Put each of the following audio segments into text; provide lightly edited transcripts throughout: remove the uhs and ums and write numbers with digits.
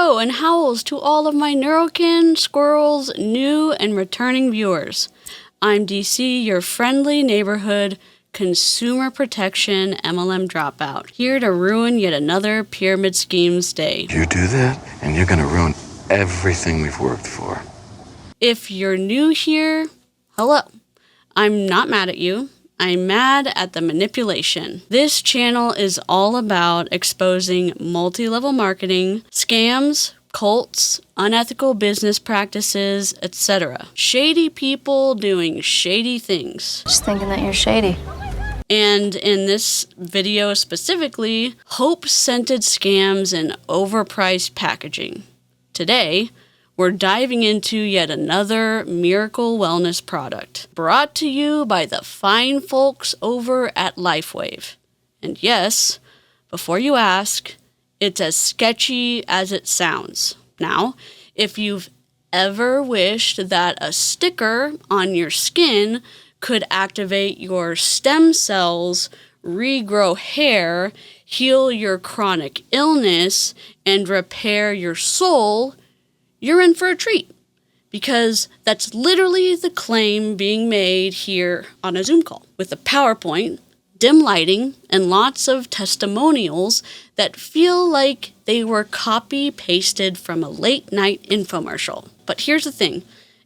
Hello and howls to all of my Neurokin, squirrels, new and returning viewers. I'm DC, your friendly neighborhood consumer protection MLM dropout, here to ruin yet another pyramid scheme's day. You do that, and you're gonna ruin everything we've worked for. If you're new here, hello. I'm not mad at you. I'm mad at the manipulation. This channel is all about exposing multi-level marketing, scams, cults, unethical business practices, etc. Shady people doing shady things. Just thinking that you're shady. And in this video specifically, hope-scented scams and overpriced packaging. Today, we're diving into yet another miracle wellness product, brought to you by the fine folks over at LifeWave. And yes, before you ask, it's as sketchy as it sounds. Now, if you've ever wished that a sticker on your skin could activate your stem cells, regrow hair, heal your chronic illness, and repair your soul, you're in for a treat, because that's literally the claim being made here on a Zoom call, with a PowerPoint, dim lighting, and lots of testimonials that feel like they were copy-pasted from a late-night infomercial. But here's the thing,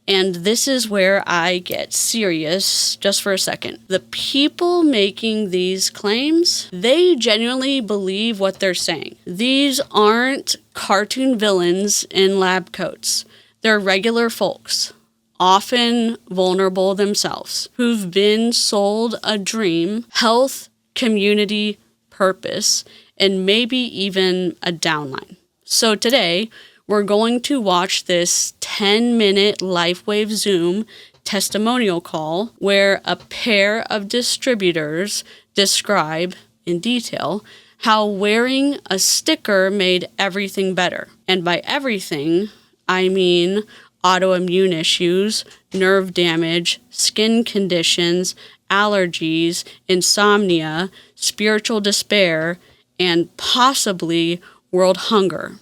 and this is where I get serious just for a second. The people making these claims, they genuinely believe what they're saying. These aren't cartoon villains in lab coats. They're regular folks, often vulnerable themselves, who've been sold a dream, health, community, purpose, and maybe even a downline. So today, we're going to watch this 10-minute LifeWave Zoom testimonial call where a pair of distributors describe in detail how wearing a sticker made everything better. And by everything, I mean autoimmune issues, nerve damage, skin conditions, allergies, insomnia, spiritual despair, and possibly world hunger.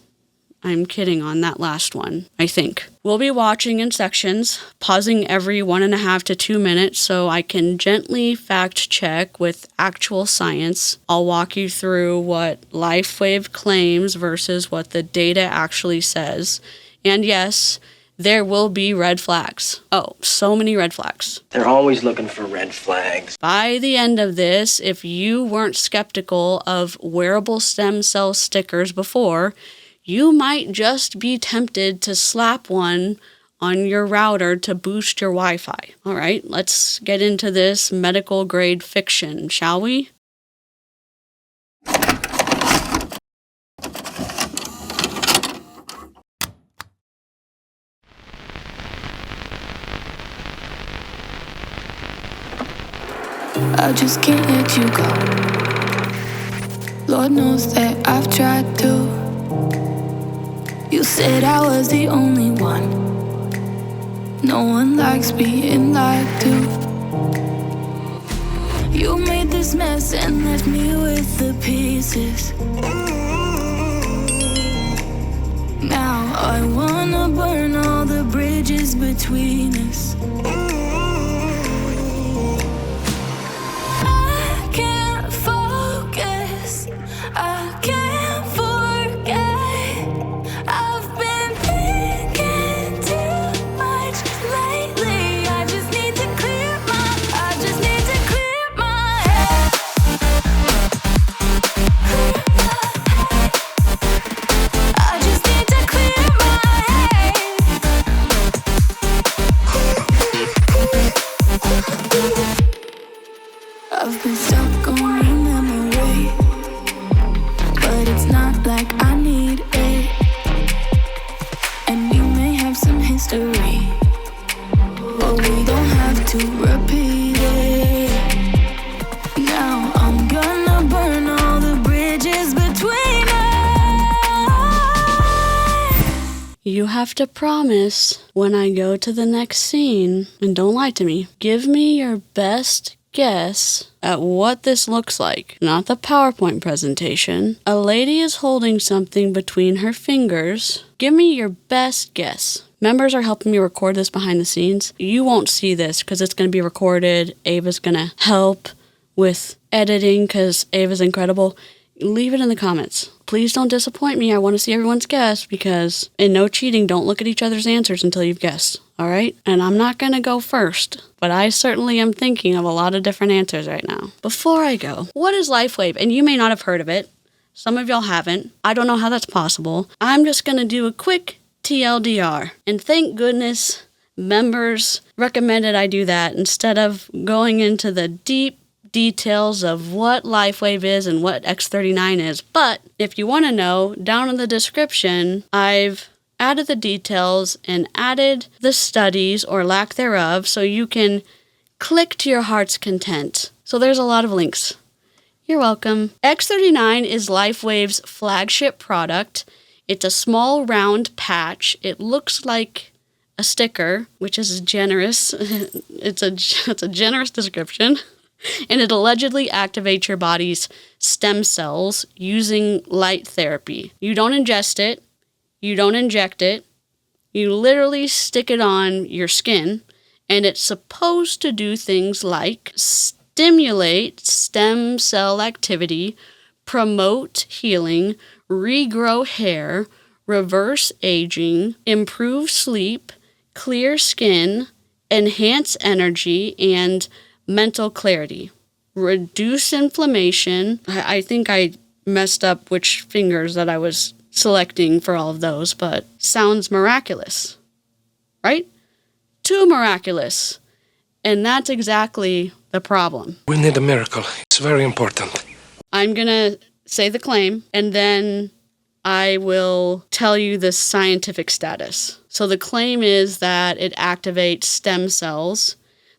I'm kidding on that last one, I think. We'll be watching in sections, pausing every 1.5 to 2 minutes so I can gently fact check with actual science. I'll walk you through what LifeWave claims versus what the data actually says. And yes, there will be red flags. Oh, so many red flags. They're always looking for red flags. By the end of this, if you weren't skeptical of wearable stem cell stickers before, you might just be tempted to slap one on your router to boost your Wi-Fi. All right, let's get into this medical grade fiction, shall we? I just can't let you go. Lord knows that I've tried to. You said I was the only one. No one likes being lied to. You made this mess and left me with the pieces. Now I wanna burn all the bridges between us. I can't focus, I can't forget. I've been thinking too much lately. I just need to clear my head. I just need to clear my head. I've been stuck on your memory, but it's not like I need it. And we may have some history, but we don't have to repeat it. Now I'm gonna burn all the bridges between us. You have to promise when I go to the next scene, and don't lie to me, give me your best guess at what this looks like, not the PowerPoint presentation. A lady is holding something between her fingers. Give me your best guess. Members are helping me record this behind the scenes. You won't see this because it's going to be recorded. Ava's going to help with editing because Ava's incredible. Leave it in the comments. Please don't disappoint me. I want to see everyone's guess because, and no cheating, don't look at each other's answers until you've guessed. All right? And I'm not going to go first, but I certainly am thinking of a lot of different answers right now. Before I go, what is LifeWave? And you may not have heard of it. Some of y'all haven't. I don't know how that's possible. I'm just going to do a quick TLDR. And thank goodness members recommended I do that instead of going into the deep details of what LifeWave is and what X39 is. But if you want to know, down in the description, I've added the details and added the studies or lack thereof so you can click to your heart's content. So there's a lot of links. You're welcome. X39 is LifeWave's flagship product. It's a small round patch. It looks like a sticker, which is generous. It's a generous description. And it allegedly activates your body's stem cells using light therapy. You don't ingest it. You don't inject it. You literally stick it on your skin, and it's supposed to do things like stimulate stem cell activity, promote healing, regrow hair, reverse aging, improve sleep, clear skin, enhance energy, and mental clarity, reduce inflammation. I think I messed up which fingers that I was selecting for all of those, but sounds miraculous, right? Too miraculous. And that's exactly the problem. We need a miracle. It's very important. I'm going to say the claim, and then I will tell you the scientific status. So the claim is that it activates stem cells.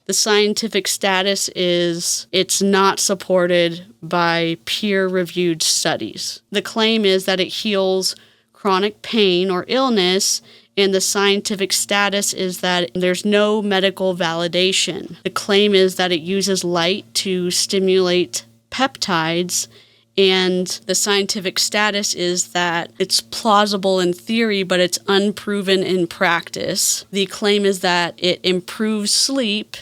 The scientific status is it's not supported by peer-reviewed studies. The claim is that it heals chronic pain or illness, and the scientific status is that there's no medical validation. The claim is that it uses light to stimulate peptides, and the scientific status is that it's plausible in theory, but it's unproven in practice. The claim is that it improves sleep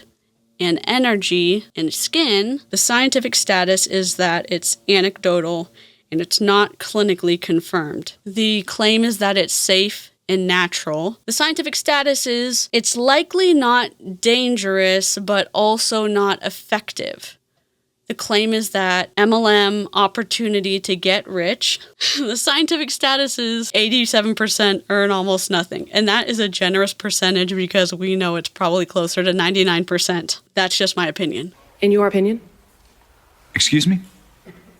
and energy and skin. The scientific status is that it's anecdotal and it's not clinically confirmed. The claim is that it's safe and natural. The scientific status is it's likely not dangerous, but also not effective. The claim is that MLM opportunity to get rich. The scientific status is 87% earn almost nothing. And that is a generous percentage because we know it's probably closer to 99%. That's just my opinion. In your opinion? Excuse me?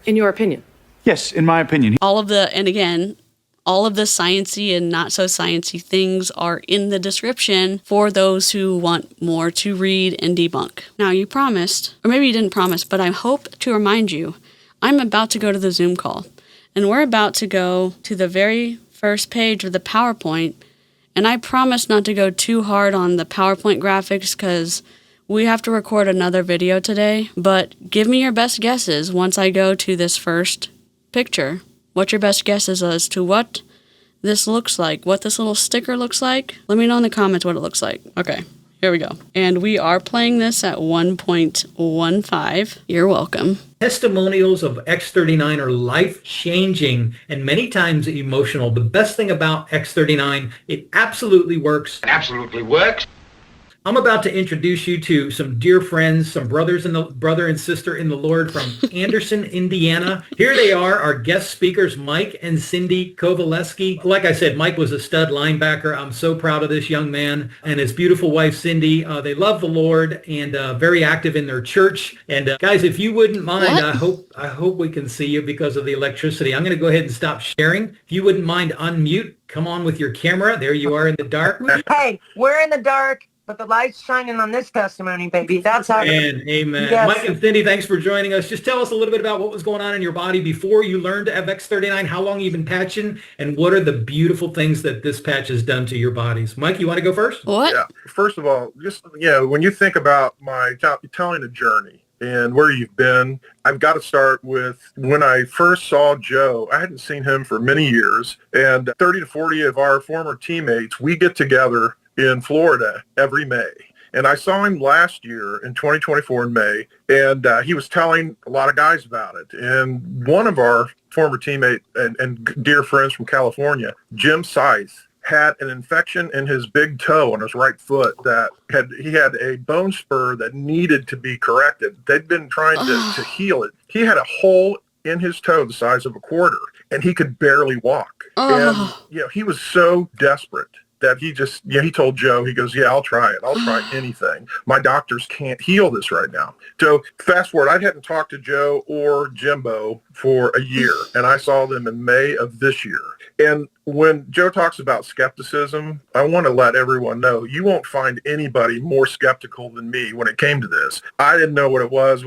In your opinion? Yes, in my opinion. All of the sciencey and not so sciencey things are in the description for those who want more to read and debunk. Now, you promised, or maybe you didn't promise, but I hope to remind you, I'm about to go to the Zoom call, and we're about to go to the very first page of the PowerPoint, and I promise not to go too hard on the PowerPoint graphics because we have to record another video today, but give me your best guesses once I go to this first picture. What's your best guesses as to what this looks like, what this little sticker looks like? Let me know in the comments what it looks like. Okay, here we go. And we are playing this at 1.15. You're welcome. Testimonials of X39 are life-changing and many times emotional. The best thing about X39, it absolutely works. Absolutely works. I'm about to introduce you to some dear friends, some brother and sister in the Lord from Anderson, Indiana. Here they are, our guest speakers, Mike and Cindy Kovaleski. Like I said, Mike was a stud linebacker. I'm so proud of this young man and his beautiful wife, Cindy. They love the Lord and very active in their church. And guys, if you wouldn't mind, I hope we can see you because of the electricity. I'm going to go ahead and stop sharing. If you wouldn't mind, unmute. Come on with your camera. There you are in the dark. Hey, we're in the dark, but the light's shining on this testimony, baby. That's how. And amen. Yes. Mike and Cindy, thanks for joining us. Just tell us a little bit about what was going on in your body before you learned to have X39, how long you've been patching, and what are the beautiful things that this patch has done to your bodies. Mike, you want to go first? What? Yeah. First of all, just, when you think about telling a journey, and where you've been. I've got to start with when I first saw Joe. I hadn't seen him for many years, and 30 to 40 of our former teammates, we get together in Florida every May. And I saw him last year in 2024 in May, and he was telling a lot of guys about it. And one of our former teammate and dear friends from California, Jim Scythe, had an infection in his big toe on his right foot that he had a bone spur that needed to be corrected. They'd been trying to heal it. He had a hole in his toe the size of a quarter, and he could barely walk. And he was so desperate that he told Joe, he goes, I'll try it. I'll try anything. My doctors can't heal this right now. So fast forward, I hadn't talked to Joe or Jimbo for a year, and I saw them in May of this year. And when Joe talks about skepticism, I want to let everyone know you won't find anybody more skeptical than me when it came to this. I didn't know what it was,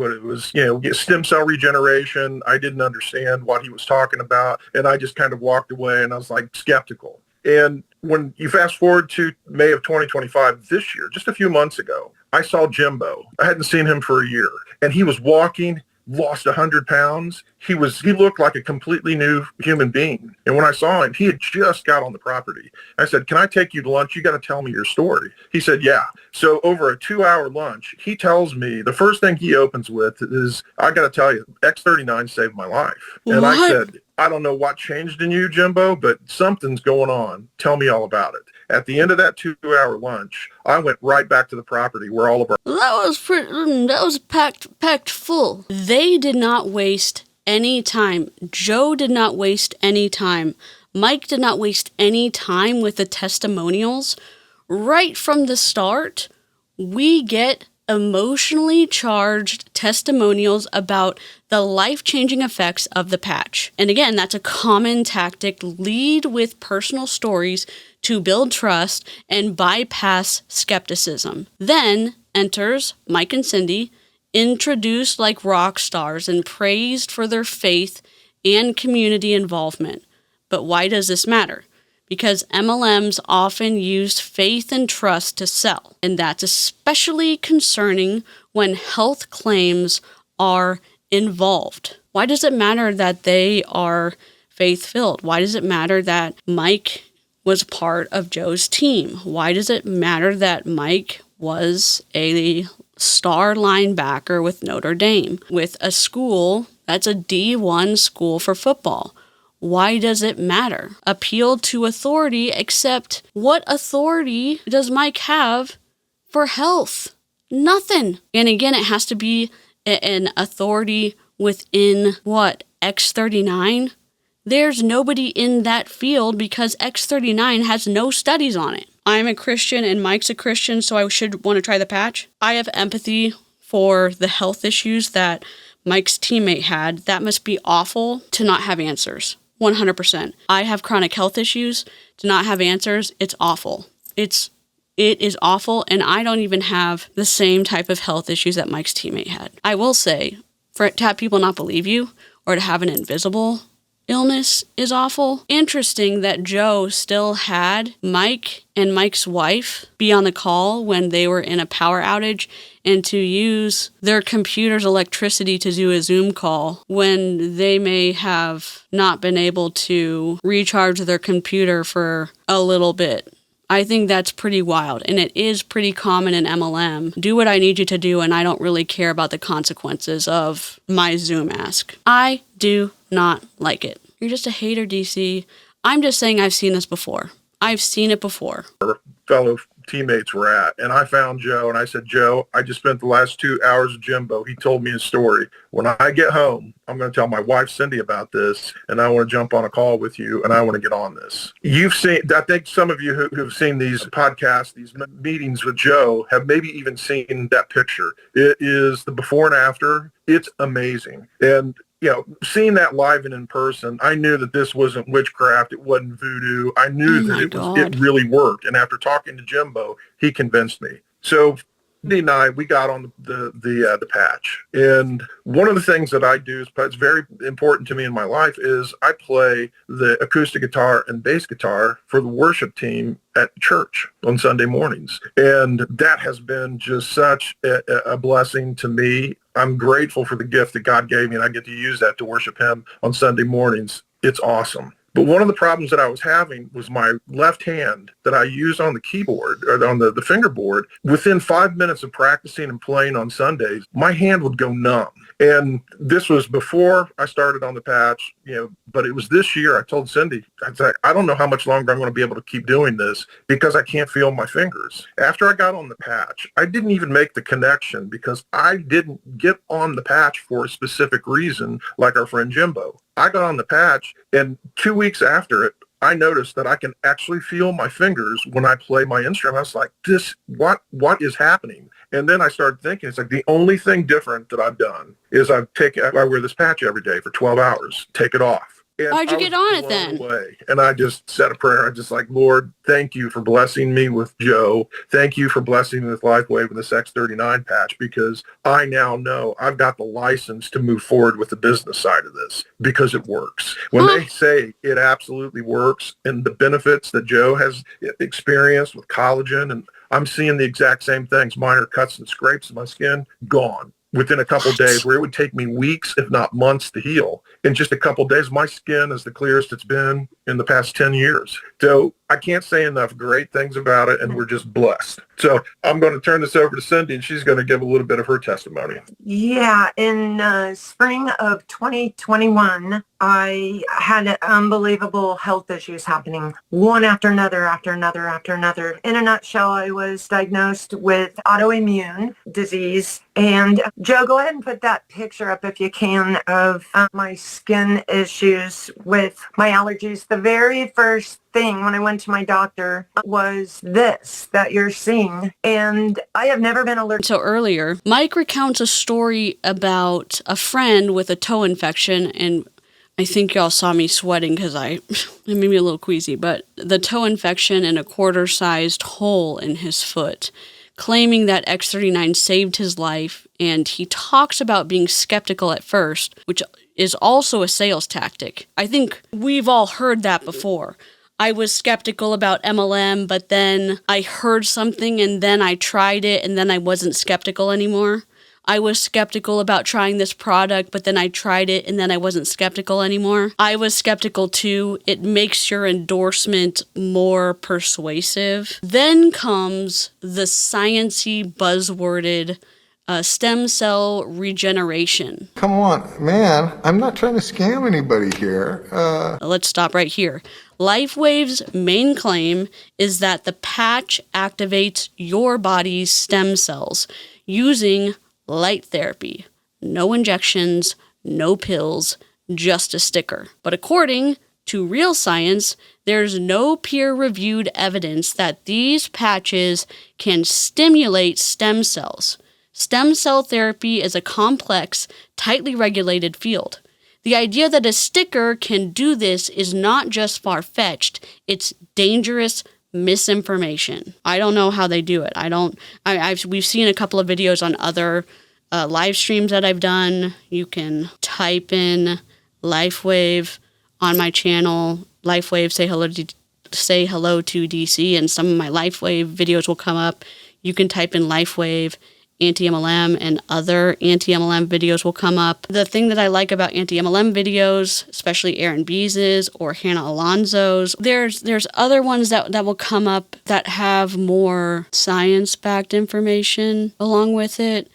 stem cell regeneration. I didn't understand what he was talking about. And I just kind of walked away, and I was like skeptical. And when you fast forward to May of 2025 this year, just a few months ago, I saw Jimbo. I hadn't seen him for a year, and he was walking, lost 100 pounds. He looked like a completely new human being. And when I saw him, he had just got on the property. I said, can I take you to lunch? You got to tell me your story. He said, yeah. So over a 2-hour lunch, he tells me the first thing he opens with is, I got to tell you, X39 saved my life. What? And I said, I don't know what changed in you, Jimbo, but something's going on. Tell me all about it. At the end of that 2-hour lunch, I went right back to the property where all of our... That was packed full. They did not waste any time. Joe did not waste any time. Mike did not waste any time with the testimonials. Right from the start, we get emotionally charged testimonials about the life-changing effects of the patch. And again, that's a common tactic. Lead with personal stories to build trust and bypass skepticism. Then enters Mike and Cindy, introduced like rock stars and praised for their faith and community involvement. But why does this matter? Because MLMs often use faith and trust to sell, and that's especially concerning when health claims are involved. Why does it matter that they are faith-filled? Why does it matter that Mike was part of Joe's team? Why does it matter that Mike was a star linebacker with Notre Dame, with a school that's a D1 school for football? Why does it matter? Appeal to authority, except what authority does Mike have for health? Nothing. And again, it has to be an authority within X39? There's nobody in that field because X39 has no studies on it. I'm a Christian and Mike's a Christian, so I should want to try the patch. I have empathy for the health issues that Mike's teammate had. That must be awful to not have answers. 100%. I have chronic health issues. To not have answers, it's awful. It is awful, and I don't even have the same type of health issues that Mike's teammate had. I will say, to have people not believe you or to have an invisible illness is awful. Interesting that Joe still had Mike and Mike's wife be on the call when they were in a power outage and to use their computer's electricity to do a Zoom call when they may have not been able to recharge their computer for a little bit. I think that's pretty wild, and it is pretty common in MLM. Do what I need you to do, and I don't really care about the consequences of my Zoom ask. I do not like it. You're just a hater, DC. I'm just saying I've seen this before. I've seen it before. Fellow teammates were at, and I found Joe, and I said, Joe, I just spent the last 2 hours with Jimbo. He told me his story. When I get home, I'm going to tell my wife, Cindy, about this, and I want to jump on a call with you, and I want to get on this. You've seen, I think some of you who've seen these podcasts, these meetings with Joe, have maybe even seen that picture. It is the before and after. It's amazing. And seeing that live and in person, I knew that this wasn't witchcraft. It wasn't voodoo. I knew that it really worked. And after talking to Jimbo, he convinced me. So Cindy and I, we got on the patch. And one of the things that I do, it's very important to me in my life, is I play the acoustic guitar and bass guitar for the worship team at church on Sunday mornings. And that has been just such a blessing to me. I'm grateful for the gift that God gave me, and I get to use that to worship him on Sunday mornings. It's awesome. But one of the problems that I was having was my left hand that I use on the keyboard or on the fingerboard. Within 5 minutes of practicing and playing on Sundays, my hand would go numb. And this was before I started on the patch, but it was this year. I told Cindy, I said, I don't know how much longer I'm going to be able to keep doing this because I can't feel my fingers. After I got on the patch, I didn't even make the connection because I didn't get on the patch for a specific reason, like our friend Jimbo. I got on the patch, and 2 weeks after it, I noticed that I can actually feel my fingers when I play my instrument. I was like, what is happening? And then I started thinking, it's like the only thing different that I've done is I wear this patch every day for 12 hours, take it off. And why'd you get on it then? And I just said a prayer. I just like, Lord, thank you for blessing me with Joe. Thank you for blessing me with LifeWave and this X39 patch, because I now know I've got the license to move forward with the business side of this because it works. When they say it absolutely works, and the benefits that Joe has experienced with collagen, and I'm seeing the exact same things, minor cuts and scrapes in my skin, gone within a couple of days, where it would take me weeks, if not months, to heal. In just a couple of days, my skin is the clearest it's been in the past 10 years. So I can't say enough great things about it, and we're just blessed. So I'm going to turn this over to Cindy, and she's going to give a little bit of her testimony. Yeah, in spring of 2021, I had unbelievable health issues happening, one after another, after another, after another. In a nutshell, I was diagnosed with autoimmune disease. And Joe, go ahead and put that picture up if you can of my skin issues with my allergies. The very first thing when I went to my doctor was this that you're seeing, and I have never been allergic. So earlier, Mike recounts a story about a friend with a toe infection, and I think y'all saw me sweating because it made me a little queasy, but the toe infection and a quarter-sized hole in his foot, claiming that X39 saved his life, and he talks about being skeptical at first, which is also a sales tactic. I think we've all heard that before. I was skeptical about MLM, but then I heard something and then I tried it and then I wasn't skeptical anymore. I was skeptical about trying this product, but then I tried it and then I wasn't skeptical anymore. I was skeptical too. It makes your endorsement more persuasive. Then comes the sciencey, buzzworded stem cell regeneration. Come on, man. I'm not trying to scam anybody here. Let's stop right here. LifeWave's main claim is that the patch activates your body's stem cells using light therapy. No injections, no pills, just a sticker. But according to real science, there's no peer-reviewed evidence that these patches can stimulate stem cells. Stem cell therapy is a complex, tightly regulated field. The idea that a sticker can do this is not just far-fetched, it's dangerous misinformation. I don't know how they do it. We've seen a couple of videos on other live streams that I've done. You can type in LifeWave on my channel, LifeWave say hello to DC, and some of my LifeWave videos will come up. You can type in LifeWave anti-MLM, and other anti-MLM videos will come up. The thing that I like about anti-MLM videos, especially Aaron Bees's or Hannah Alonso's, there's other ones that will come up that have more science-backed information along with it.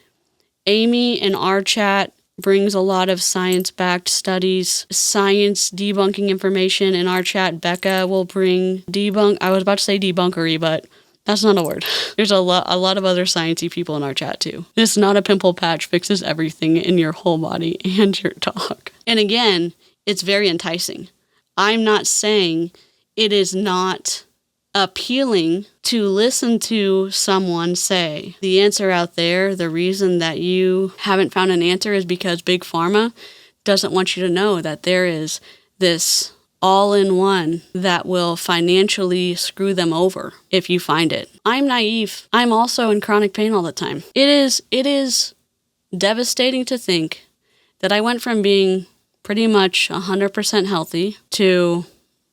Amy in our chat brings a lot of science-backed studies, science debunking information in our chat. Becca will bring I was about to say debunkery, but that's not a word. There's a lot of other sciencey people in our chat too. This Not a Pimple Patch fixes everything in your whole body and your dog. And again, it's very enticing. I'm not saying it is not appealing to listen to someone say, the answer out there, the reason that you haven't found an answer is because Big Pharma doesn't want you to know that there is this all-in-one that will financially screw them over if you find it. I'm naive. I'm also in chronic pain all the time. It is devastating to think that I went from being pretty much 100% healthy to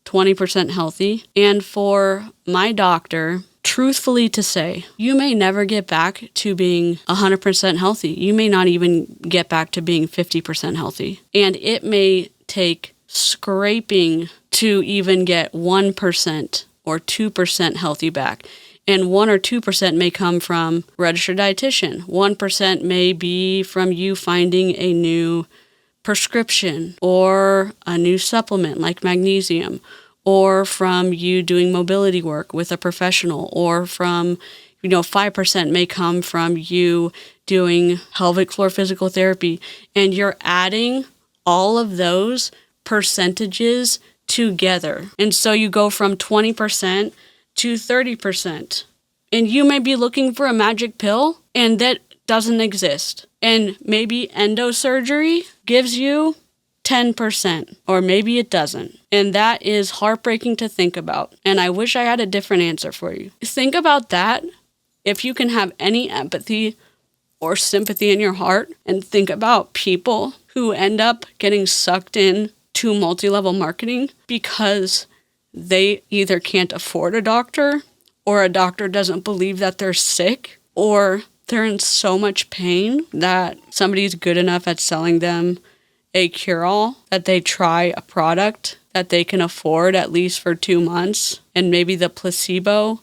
20% healthy, and for my doctor truthfully to say, you may never get back to being 100% healthy. You may not even get back to being 50% healthy. And it may take scraping to even get 1% or 2% healthy back. And 1 or 2% may come from registered dietitian. 1% may be from you finding a new prescription or a new supplement like magnesium, or from you doing mobility work with a professional, or from, 5% may come from you doing pelvic floor physical therapy. And you're adding all of those percentages together. And so you go from 20% to 30%. And you may be looking for a magic pill, and that doesn't exist. And maybe endosurgery gives you 10%, or maybe it doesn't. And that is heartbreaking to think about. And I wish I had a different answer for you. Think about that if you can have any empathy or sympathy in your heart, and think about people who end up getting sucked in to multi-level marketing because they either can't afford a doctor, or a doctor doesn't believe that they're sick, or they're in so much pain that somebody's good enough at selling them a cure-all that they try a product that they can afford at least for 2 months, and maybe the placebo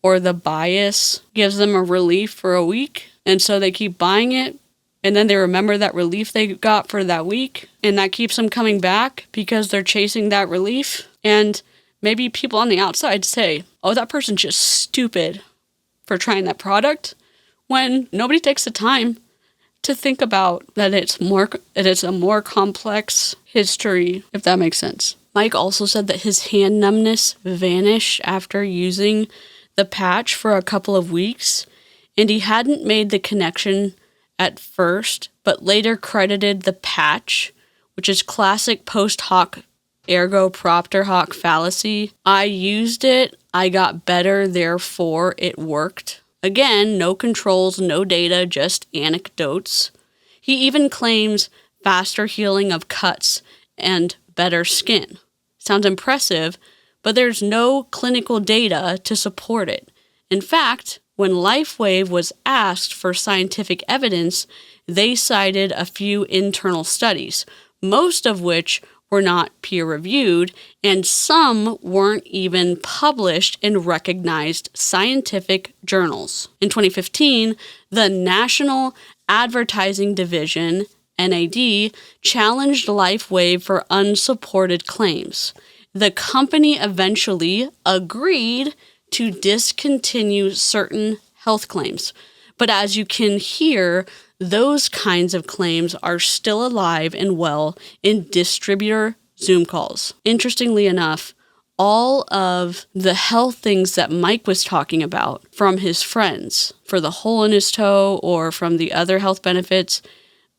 or the bias gives them a relief for a week, and so they keep buying it, and then they remember that relief they got for that week, and that keeps them coming back because they're chasing that relief. And maybe people on the outside say, oh, that person's just stupid for trying that product, when nobody takes the time to think about that it's a more complex history, if that makes sense. Mike also said that his hand numbness vanished after using the patch for a couple of weeks, and he hadn't made the connection at first, but later credited the patch, which is classic post hoc ergo propter hoc fallacy. I used it, I got better, therefore it worked. Again, no controls, no data, just anecdotes. He even claims faster healing of cuts and better skin. Sounds impressive, but there's no clinical data to support it. In fact, when LifeWave was asked for scientific evidence, they cited a few internal studies, most of which were not peer-reviewed, and some weren't even published in recognized scientific journals. In 2015, the National Advertising Division, NAD, challenged LifeWave for unsupported claims. The company eventually agreed to discontinue certain health claims. But as you can hear, those kinds of claims are still alive and well in distributor Zoom calls. Interestingly enough, all of the health things that Mike was talking about from his friends, for the hole in his toe or from the other health benefits,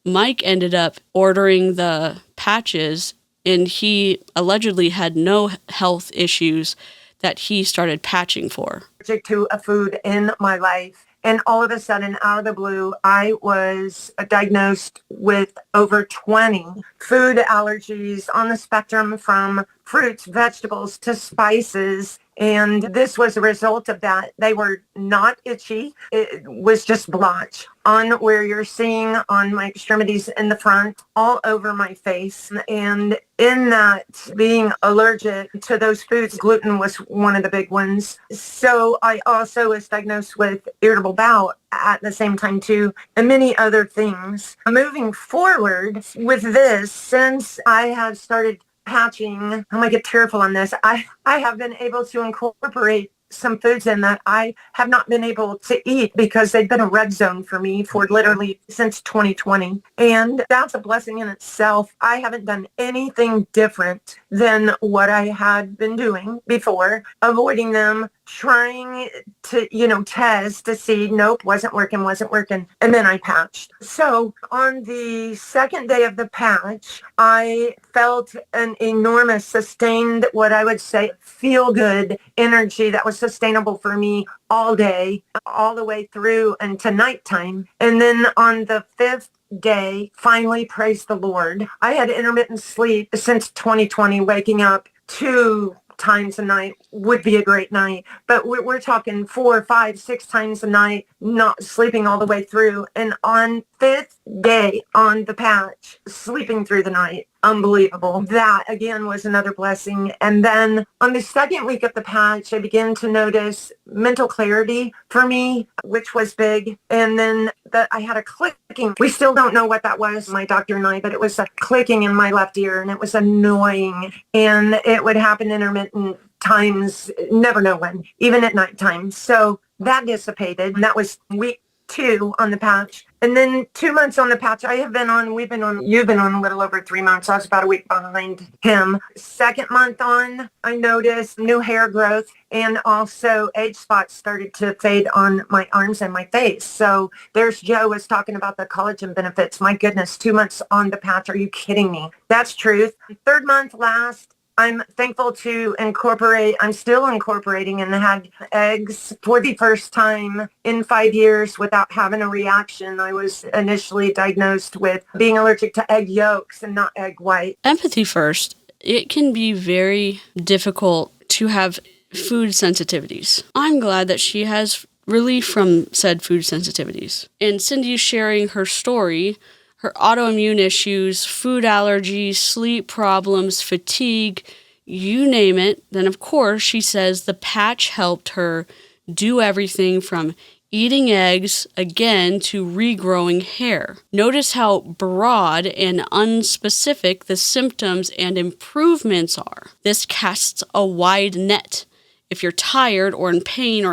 Mike ended up ordering the patches, and he allegedly had no health issues that he started patching for. To a food in my life. And all of a sudden, out of the blue, I was diagnosed with over 20 food allergies on the spectrum, from fruits, vegetables, to spices. And this was a result of that. They were not itchy. It was just blotch on where you're seeing on my extremities in the front, all over my face. And in that, being allergic to those foods, gluten was one of the big ones. So I also was diagnosed with irritable bowel at the same time too, and many other things. Moving forward with this, since I have started patching, I'm gonna get tearful on this. I have been able to incorporate some foods in that I have not been able to eat because they've been a red zone for me for literally since 2020. And that's a blessing in itself. I haven't done anything different than what I had been doing before, avoiding them, trying to, test to see, nope, wasn't working. And then I patched. So on the second day of the patch, I felt an enormous sustained, what I would say, feel good energy that was sustainable for me all day, all the way through into nighttime. And then on the fifth day, finally, praise the Lord, I had intermittent sleep since 2020, waking up 2 times a night would be a great night, but we're talking 4, 5, 6 times a night, not sleeping all the way through. And on 5th day on the patch, sleeping through the night, unbelievable. That again was another blessing. And then on the second week of the patch, I began to notice mental clarity for me, which was big. And then I had a clicking. We still don't know what that was, my doctor and I, but it was a clicking in my left ear, and it was annoying. And it would happen intermittent times, never know when, even at nighttime. So that dissipated. And that was week 2 on the patch. And then 2 months on the patch, you've been on a little over 3 months. I was about a week behind him. Second month on, I noticed new hair growth, and also age spots started to fade on my arms and my face. So there's Joe was talking about the collagen benefits. My goodness, 2 months on the patch. Are you kidding me? That's truth. Third month last, I'm thankful to I'm still incorporating, and had eggs for the first time in 5 years without having a reaction. I was initially diagnosed with being allergic to egg yolks and not egg white. Empathy first. It can be very difficult to have food sensitivities. I'm glad that she has relief from said food sensitivities. And Cindy's sharing her story, her autoimmune issues, food allergies, sleep problems, fatigue, you name it. Then, of course, she says the patch helped her do everything from eating eggs again to regrowing hair. Notice how broad and unspecific the symptoms and improvements are. This casts a wide net. If you're tired or in pain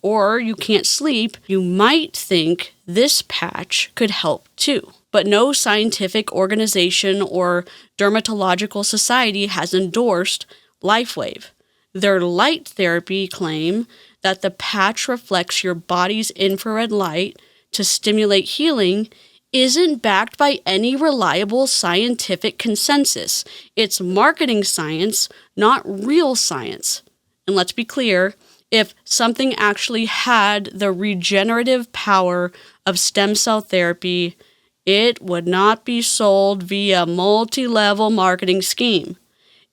or you can't sleep, you might think this patch could help too. But no scientific organization or dermatological society has endorsed LifeWave. Their light therapy claim that the patch reflects your body's infrared light to stimulate healing isn't backed by any reliable scientific consensus. It's marketing science, not real science. And let's be clear, if something actually had the regenerative power of stem cell therapy, it would not be sold via multi-level marketing scheme.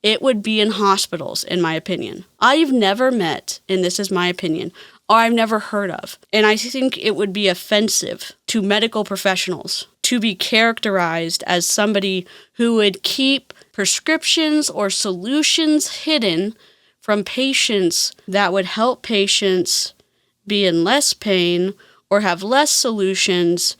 It would be in hospitals, in my opinion. I've never met, and this is my opinion, or I've never heard of, and I think it would be offensive to medical professionals to be characterized as somebody who would keep prescriptions or solutions hidden from patients that would help patients be in less pain or have less solutions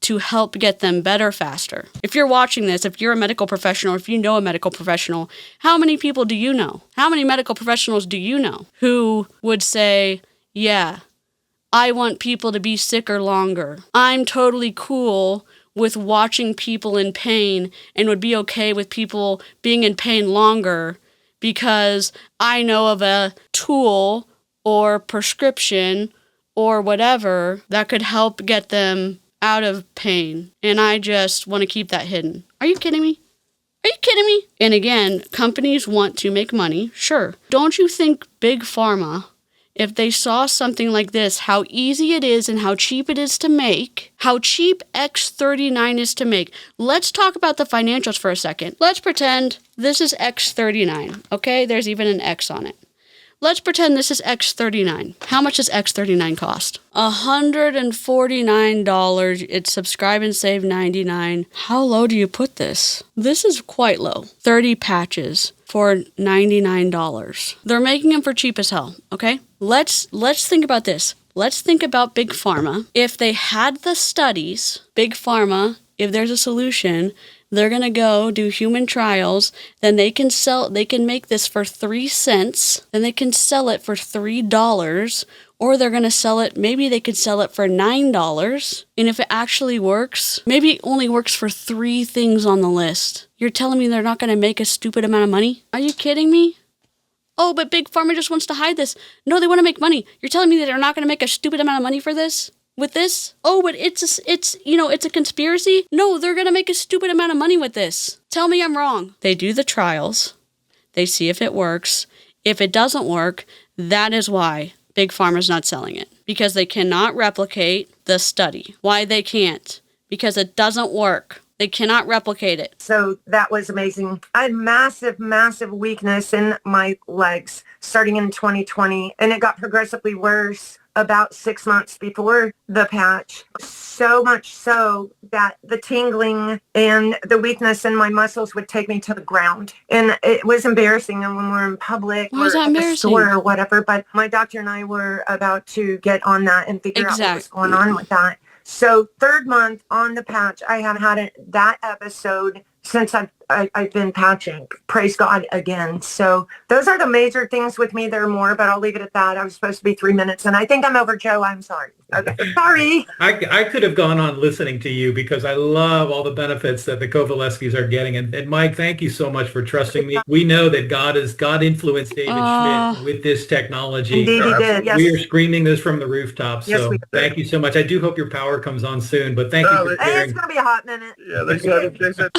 to help get them better faster. If you're watching this, if you're a medical professional, if you know a medical professional, how many people do you know? How many medical professionals do you know who would say, yeah, I want people to be sicker longer. I'm totally cool with watching people in pain and would be okay with people being in pain longer because I know of a tool or prescription or whatever that could help get them out of pain, and I just want to keep that hidden. Are you kidding me? Are you kidding me? And again, companies want to make money, sure. Don't you think Big Pharma, if they saw something like this, how easy it is and how cheap it is to make, how cheap X39 is to make. Let's talk about the financials for a second. Let's pretend this is X39, okay? There's even an X on it. Let's pretend this is X39. How much does X39 cost? $149. It's subscribe and save $99. How low do you put this? This is quite low. 30 patches for $99. They're making them for cheap as hell, okay? Let's think about this. Let's think about Big Pharma. If they had the studies, Big Pharma, if there's a solution, they're going to go do human trials, then they can make this for 3 cents, then they can sell it for $3, or they're going to sell it, maybe they could sell it for $9, and if it actually works, maybe it only works for 3 things on the list. You're telling me they're not going to make a stupid amount of money? Are you kidding me? Oh, but Big Pharma just wants to hide this. No, they want to make money. You're telling me that they're not going to make a stupid amount of money for this? With this? Oh, but it's a conspiracy? No, they're going to make a stupid amount of money with this. Tell me I'm wrong. They do the trials. They see if it works. If it doesn't work, that is why Big Pharma's not selling it. Because they cannot replicate the study. Why they can't? Because it doesn't work. They cannot replicate it. So that was amazing. I had massive, massive weakness in my legs starting in 2020, and it got progressively worse about 6 months before the patch. So much so that the tingling and the weakness in my muscles would take me to the ground. And it was embarrassing when we're in public or at the store or whatever. But my doctor and I were about to get on that and figure out what was going on with that. So 3rd month on the patch, I haven't had that episode since I've been patching. Praise God again. So those are the major things with me. There are more, but I'll leave it at that. I was supposed to be 3 minutes, and I think I'm over, Joe. I'm sorry. Okay. Sorry. I could have gone on listening to you because I love all the benefits that the Kovalevskis are getting. And Mike, thank you so much for trusting me. We know that God influenced David Schmidt with this technology. Indeed he did. Yes. We are screaming this from the rooftops. Yes, so thank you so much. I do hope your power comes on soon, but thank you for sharing. It's going to be a hot minute. Yeah, they said.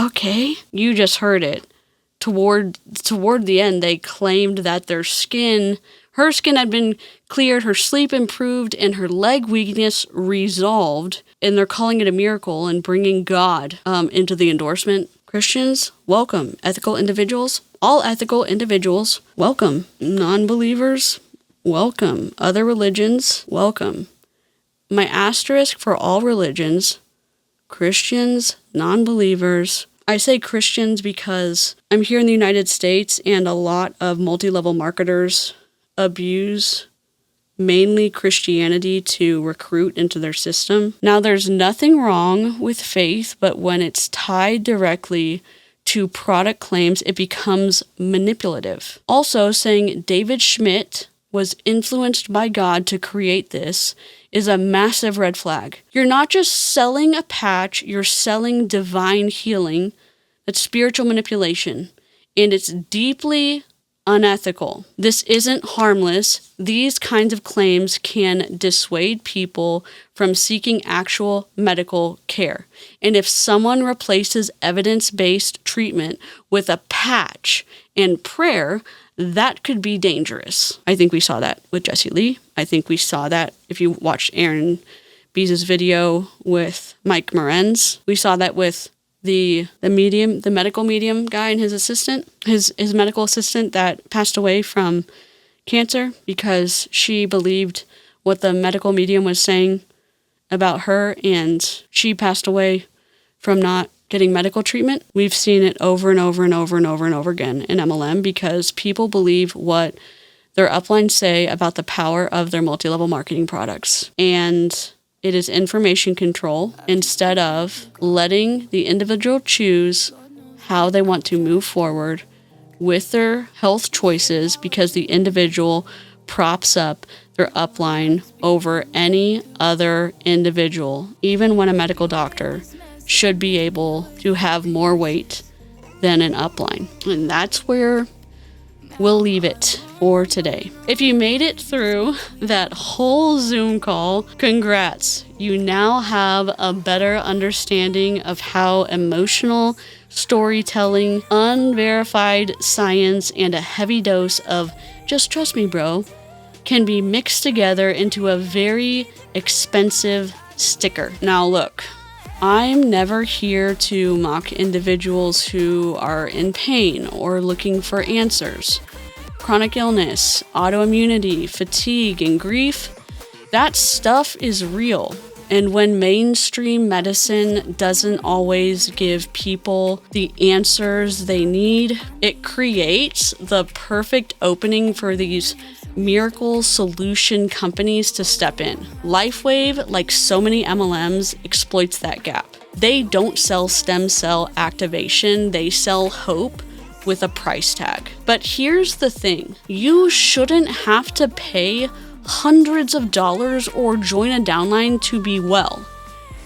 Okay. You just heard it. Toward the end, they claimed that her skin had been cleared, her sleep improved, and her leg weakness resolved. And they're calling it a miracle and bringing God into the endorsement. Christians, welcome. Ethical individuals, all ethical individuals, welcome. Non-believers, welcome. Other religions, welcome. My asterisk for all religions, Christians, non-believers. I say Christians because I'm here in the United States and a lot of multi-level marketers abuse mainly Christianity to recruit into their system. Now, there's nothing wrong with faith, but when it's tied directly to product claims, it becomes manipulative. Also, saying David Schmidt was influenced by God to create this is a massive red flag. You're not just selling a patch, you're selling divine healing. That's spiritual manipulation, and it's deeply unethical. This isn't harmless. These kinds of claims can dissuade people from seeking actual medical care. And if someone replaces evidence-based treatment with a patch and prayer, that could be dangerous. I think we saw that with Jesse Lee. I think we saw that if you watched Aaron Bees' video with Mike Morenz. We saw that with the medical medium guy and his assistant, his medical assistant that passed away from cancer because she believed what the medical medium was saying about her, and she passed away from not getting medical treatment. We've seen it over and over and over and over and over again in MLM because people believe what their uplines say about the power of their multi-level marketing products. And it is information control instead of letting the individual choose how they want to move forward with their health choices because the individual props up their upline over any other individual, even when a medical doctor should be able to have more weight than an upline. And that's where we'll leave it for today. If you made it through that whole Zoom call, congrats. You now have a better understanding of how emotional storytelling, unverified science, and a heavy dose of just trust me, bro, can be mixed together into a very expensive sticker. Now look, I'm never here to mock individuals who are in pain or looking for answers. Chronic illness, autoimmunity, fatigue, and grief, that stuff is real. And when mainstream medicine doesn't always give people the answers they need, it creates the perfect opening for these miracle solution companies to step in. LifeWave, like so many MLMs, exploits that gap. They don't sell stem cell activation, they sell hope with a price tag. But here's the thing, you shouldn't have to pay hundreds of dollars or join a downline to be well.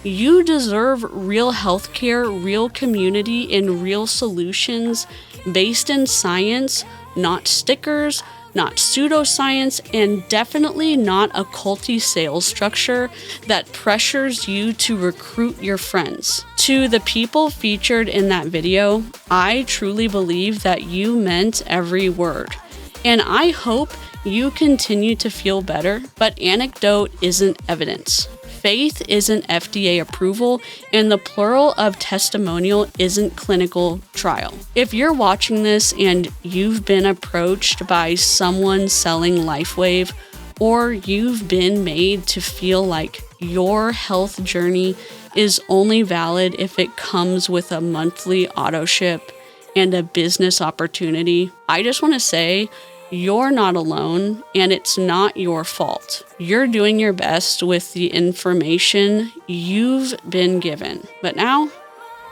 You deserve real healthcare, real community, and real solutions based in science, not stickers, not pseudoscience, and definitely not a culty sales structure that pressures you to recruit your friends. To the people featured in that video, I truly believe that you meant every word. And I hope you continue to feel better, but anecdote isn't evidence. Faith isn't FDA approval, and the plural of testimonial isn't clinical trial. If you're watching this and you've been approached by someone selling LifeWave, or you've been made to feel like your health journey is only valid if it comes with a monthly auto ship and a business opportunity, I just want to say, you're not alone, and it's not your fault. You're doing your best with the information you've been given. But now,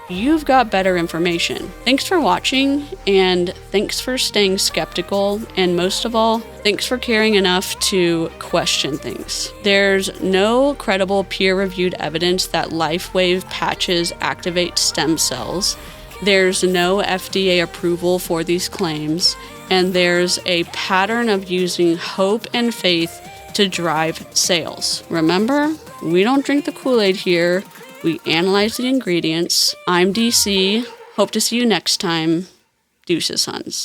you've got better information. Thanks for watching, and thanks for staying skeptical, and most of all, thanks for caring enough to question things. There's no credible peer-reviewed evidence that LifeWave patches activate stem cells. There's no FDA approval for these claims, and there's a pattern of using hope and faith to drive sales. Remember, we don't drink the Kool-Aid here. We analyze the ingredients. I'm DC. Hope to see you next time. Deuces, Huns.